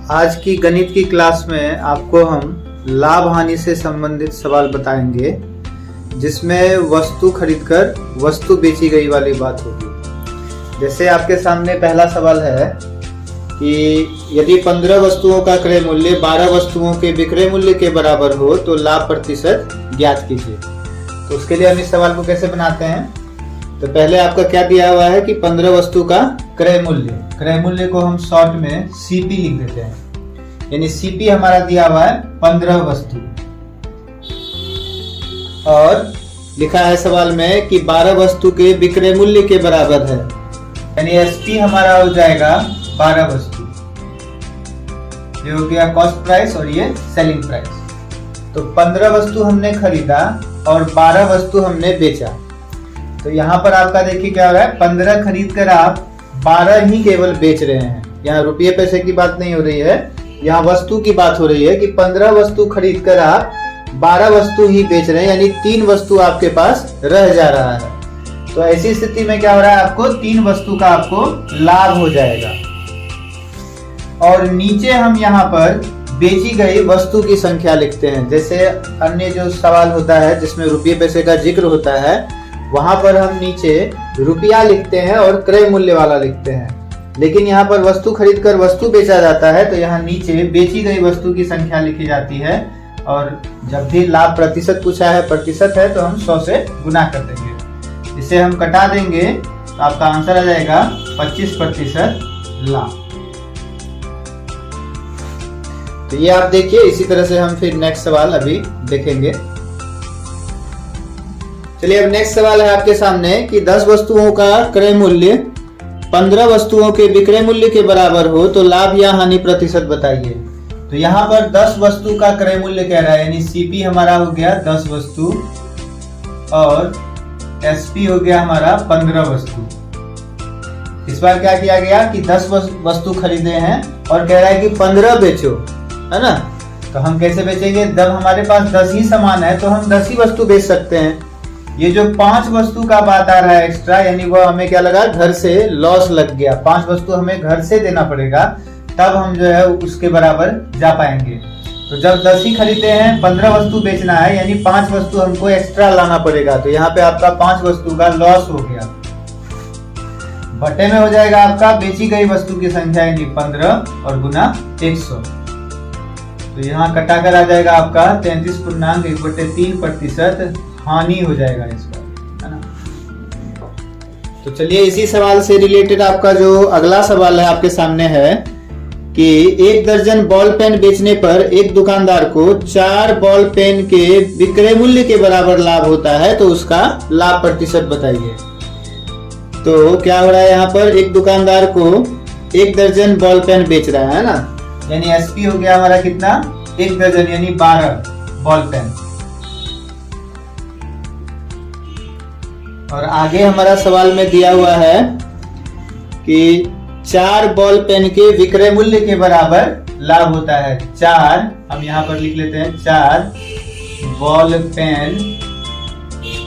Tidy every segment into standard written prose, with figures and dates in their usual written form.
आज की गणित की क्लास में आपको हम लाभ हानि से संबंधित सवाल बताएंगे, जिसमें वस्तु खरीदकर वस्तु बेची गई वाली बात होगी। जैसे आपके सामने पहला सवाल है कि यदि 15 वस्तुओं का क्रय मूल्य 12 वस्तुओं के विक्रय मूल्य के बराबर हो तो लाभ प्रतिशत ज्ञात कीजिए। तो उसके लिए हम इस सवाल को कैसे बनाते हैं, तो पहले आपका क्या दिया हुआ है कि 15 वस्तु का क्रय मूल्य को हम शॉर्ट में सीपी लिख देते हैं, यानी सीपी हमारा दिया हुआ है 15 वस्तु। और लिखा है सवाल में कि 12 वस्तु के विक्रय मूल्य के बराबर है, यानी एसपी हमारा हो जाएगा 12 वस्तु। ये हो गया कॉस्ट प्राइस और ये सेलिंग प्राइस। तो 15 वस्तु हमने खरीदा और 12 वस्तु हमने बेचा। तो यहाँ पर आपका देखिए क्या हो रहा है, 15 खरीद कर आप 12 ही केवल बेच रहे हैं। यहाँ रुपये पैसे की बात नहीं हो रही है, यहाँ वस्तु की बात हो रही है कि 15 वस्तु खरीद कर आप 12 वस्तु ही बेच रहे हैं, यानी 3 वस्तु आपके पास रह जा रहा है। तो ऐसी स्थिति में क्या हो रहा है, आपको 3 वस्तु का आपको लाभ हो जाएगा। और नीचे हम यहाँ पर बेची गई वस्तु की संख्या लिखते हैं। जैसे अन्य जो सवाल होता है जिसमें रुपये पैसे का जिक्र होता है, वहां पर हम नीचे रुपया लिखते हैं और क्रय मूल्य वाला लिखते हैं। लेकिन यहाँ पर वस्तु खरीदकर वस्तु बेचा जाता है, तो यहाँ नीचे बेची गई वस्तु की संख्या लिखी जाती है। और जब भी लाभ प्रतिशत पूछा है, प्रतिशत है, तो हम 100 से गुना कर देंगे। इसे हम कटा देंगे तो आपका आंसर आ जाएगा 25% लाभ। तो ये आप देखिए, इसी तरह से हम फिर नेक्स्ट सवाल अभी देखेंगे। चलिए, अब नेक्स्ट सवाल है आपके सामने कि 10 वस्तुओं का क्रय मूल्य 15 वस्तुओं के विक्रय मूल्य के बराबर हो तो लाभ या हानि प्रतिशत बताइए। तो यहाँ पर 10 वस्तु का क्रय मूल्य कह रहा है, यानी सीपी हमारा हो गया 10 वस्तु और एसपी हो गया हमारा 15 वस्तु। इस बार क्या किया गया कि 10 वस्तु खरीदे हैं और कह रहा है कि 15 बेचो, है ना। तो हम कैसे बेचेंगे, जब हमारे पास 10 ही सामान है तो हम 10 ही वस्तु बेच सकते हैं। ये जो 5 वस्तु का बात आ रहा है एक्स्ट्रा, यानी वो हमें क्या लगा, घर से लॉस लग गया। 5 वस्तु हमें घर से देना पड़ेगा, तब हम जो है उसके बराबर जा पाएंगे। तो जब 10 ही खरीदे हैं, 15 वस्तु बेचना है, यानी 5 वस्तु हमको एक्स्ट्रा लाना पड़ेगा। तो यहाँ पे आपका 5 वस्तु का लॉस हो गया। बटे में हो जाएगा आपका बेची गई वस्तु की संख्या, यानी 15 और गुना 100। तो यहाँ कटाकर आ जाएगा आपका 33.1/3% हानि हो जाएगा इस बार, है ना। तो चलिए, इसी सवाल से रिलेटेड आपका जो अगला सवाल है आपके सामने है कि 1 दर्जन बॉल पेन बेचने पर एक दुकानदार को 4 बॉल पेन के विक्रय मूल्य के बराबर लाभ होता है, तो उसका लाभ प्रतिशत बताइए। तो क्या हो रहा है, यहाँ पर एक दुकानदार को 1 दर्जन बॉल पेन बेच रहा है ना, यानी एसपी हो गया हमारा कितना, 1 दर्जन यानी 12 बॉल पेन। और आगे हमारा सवाल में दिया हुआ है कि 4 बॉल पेन के विक्रय मूल्य के बराबर लाभ होता है। 4 हम यहाँ पर लिख लेते हैं, 4 बॉल पेन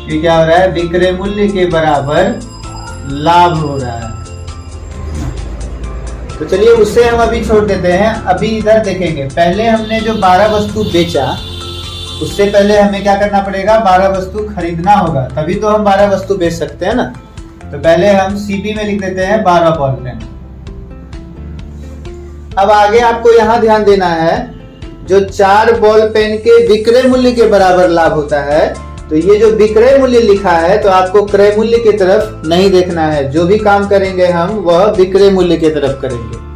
के क्या हो रहा है, विक्रय मूल्य के बराबर लाभ हो रहा है। तो चलिए, उससे हम अभी छोड़ देते हैं। अभी इधर देखेंगे, पहले हमने जो 12 वस्तु बेचा, उससे पहले हमें क्या करना पड़ेगा, 12 वस्तु खरीदना होगा, तभी तो हम 12 वस्तु बेच सकते हैं ना। तो पहले हम सीपी में लिख देते हैं 12 बॉल पेन। अब आगे आपको यहाँ ध्यान देना है, जो 4 बॉल पेन के विक्रय मूल्य के बराबर लाभ होता है, तो ये जो विक्रय मूल्य लिखा है, तो आपको क्रय मूल्य की तरफ नहीं देखना है। जो भी काम करेंगे हम, वह विक्रय मूल्य की तरफ करेंगे।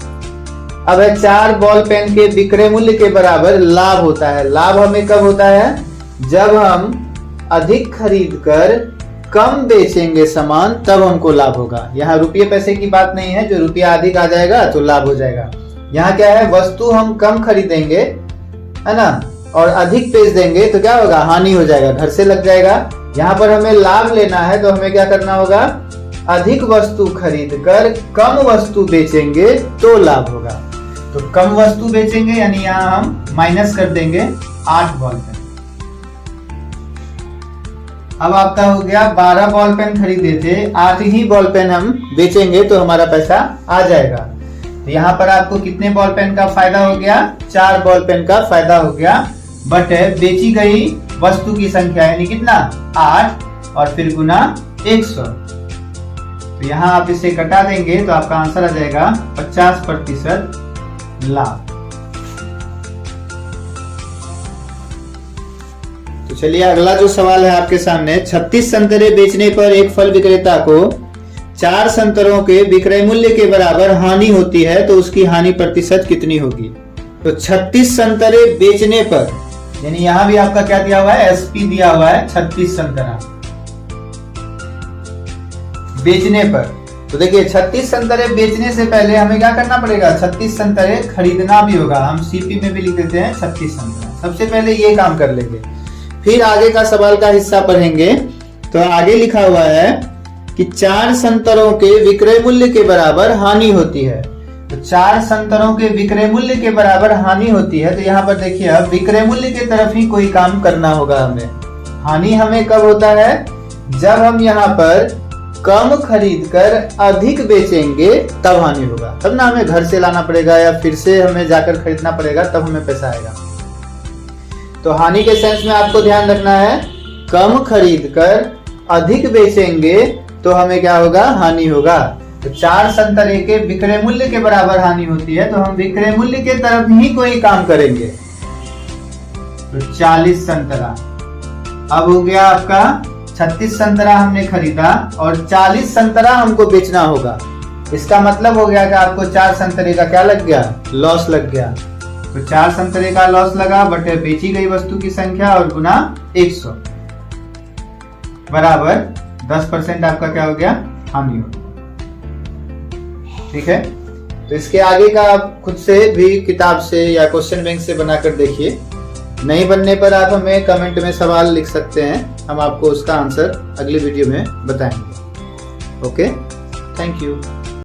अब 4 बॉल पेन के विक्रय मूल्य के बराबर लाभ होता है। लाभ हमें कब होता है, जब हम अधिक खरीद कर कम बेचेंगे सामान, तब हमको लाभ होगा। यहाँ रुपये पैसे की बात नहीं है, जो रुपया अधिक आ जाएगा तो लाभ हो जाएगा। यहाँ क्या है, वस्तु हम कम खरीदेंगे, है ना, और अधिक बेच देंगे तो क्या होगा, हानि हो जाएगा, घर से लग जाएगा। यहाँ पर हमें लाभ लेना है, तो हमें क्या करना होगा, अधिक वस्तु खरीद कर कम वस्तु बेचेंगे तो लाभ होगा। तो कम वस्तु बेचेंगे, यानी यहाँ हम माइनस कर देंगे 8 बॉल पेन। अब आपका हो गया 12 बॉल पेन खरीदे थे, 8 ही बॉल पेन हम बेचेंगे तो हमारा पैसा आ जाएगा। तो यहाँ पर आपको कितने बॉल पेन का फायदा हो गया? 4 बॉल पेन का फायदा हो गया। बट बेची गई वस्तु की संख्या यानी कितना? 8 और फिर गुना 100। तो यहाँ आप इसे कटा देंगे तो आपका आंसर आ जाएगा 50% लाभ। तो चलिए अगला जो सवाल है आपके सामने, 36 संतरे बेचने पर एक फल विक्रेता को 4 संतरों के विक्रय मूल्य के बराबर हानि होती है तो उसकी हानि प्रतिशत कितनी होगी? तो 36 संतरे बेचने पर, यानी यहां भी आपका क्या दिया हुआ है? एसपी दिया हुआ है 36 संतरा बेचने पर। तो देखिए 36 संतरे बेचने से पहले हमें क्या करना पड़ेगा? 36 संतरे खरीदना भी होगा। हम सीपी में भी लिख देते हैं 36 संतरा। सबसे पहले ये काम कर लेंगे, फिर आगे का सवाल का हिस्सा पढ़ेंगे। तो आगे लिखा हुआ है कि 4 संतरों के विक्रय मूल्य के बराबर हानि होती है। तो 4 संतरों के विक्रय मूल्य के बराबर हानि होती है। तो यहाँ पर देखिए अब विक्रय मूल्य की तरफ ही कोई काम करना होगा हमें। हानि हमें कब होता है? जब हम यहाँ पर कम खरीद कर अधिक बेचेंगे तब हानि होगा। तब ना हमें घर से लाना पड़ेगा या फिर से हमें जाकर खरीदना पड़ेगा, तब हमें पैसा आएगा। तो हानि के सेंस में आपको ध्यान रखना है, कम खरीद कर अधिक बेचेंगे तो हमें क्या होगा? हानि होगा। तो 4 संतरे के विक्रय मूल्य के बराबर हानि होती है तो हम विक्रय मूल्य के तरफ ही कोई काम करेंगे। तो 40 संतरा, अब हो गया आपका 36 संतरा हमने खरीदा और 40 संतरा हमको बेचना होगा। इसका मतलब हो गया कि आपको 4 संतरे का क्या लग गया? लॉस लग गया। तो 4 संतरे का लॉस लगा बट बेची गई वस्तु की संख्या और गुना 100 बराबर 10% आपका क्या हो गया? हानि हो गया। ठीक है, तो इसके आगे का आप खुद से भी किताब से या क्वेश्चन बैंक से बनाकर देखिए। नहीं बनने पर आप हमें कमेंट में सवाल लिख सकते हैं, हम आपको उसका आंसर अगली वीडियो में बताएंगे। Okay, thank you.